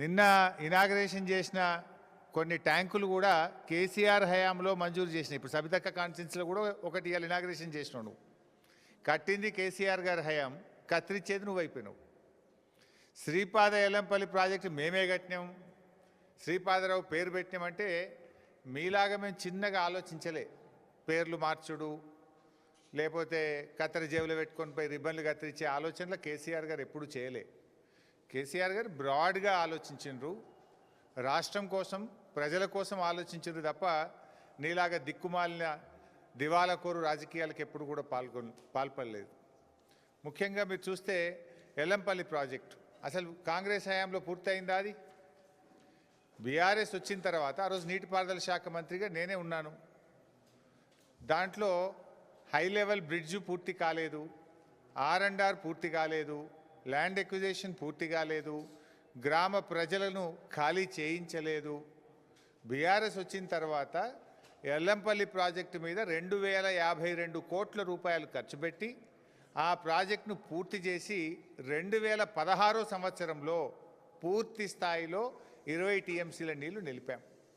నిన్న ఇనాగరేషన్ చేసిన కొన్ని ట్యాంకులు కూడా కేసీఆర్ హయాంలో మంజూరు చేసినాయి. ఇప్పుడు సబితక్క కాన్స్టిట్యున్సీలో కూడా ఒకటి ఇవాళ ఇనాగరేషన్ చేసినావు. నువ్వు కట్టింది కేసీఆర్ గారి హయాం, కత్తిరించేది నువ్వు అయిపోయినావు. శ్రీపాద ఎల్లంపల్లి ప్రాజెక్టు మేమే కట్టినాం, శ్రీపాదరావు పేరు పెట్టినామంటే మీలాగా మేము చిన్నగా ఆలోచించలే. పేర్లు మార్చుడు, లేకపోతే కత్తెర జేబులో పెట్టుకొని పోయి రిబ్బన్లు కత్తిరించే ఆలోచనలు కేసీఆర్ గారు ఎప్పుడు చేయలే. కేసీఆర్ గారు బ్రాడ్గా ఆలోచించిండ్రు, రాష్ట్రం కోసం ప్రజల కోసం ఆలోచించారు తప్ప నీలాగా దిక్కుమాలిన దివాలాకోరు రాజకీయాలకు ఎప్పుడు కూడా పాల్పడలేదు. ముఖ్యంగా మీరు చూస్తే ఎల్లంపల్లి ప్రాజెక్టు అసలు కాంగ్రెస్ హయాంలో పూర్తయిందా? అది బీఆర్ఎస్ వచ్చిన తర్వాత ఆ రోజు నీటిపారుదల శాఖ మంత్రిగా నేనే ఉన్నాను. దాంట్లో హై లెవెల్ బ్రిడ్జు పూర్తి కాలేదు, R&R పూర్తి కాలేదు, ల్యాండ్ ఎక్విజిషన్ పూర్తి కాలేదు, గ్రామ ప్రజలను ఖాళీ చేయించలేదు. బీఆర్ఎస్ వచ్చిన తర్వాత ఎల్లంపల్లి ప్రాజెక్టు మీద 2052 కోట్ల రూపాయలు ఖర్చు పెట్టి ఆ ప్రాజెక్టును పూర్తి చేసి 2016 సంవత్సరంలో పూర్తి స్థాయిలో 20 TMCల నీళ్లు నిలిపాం.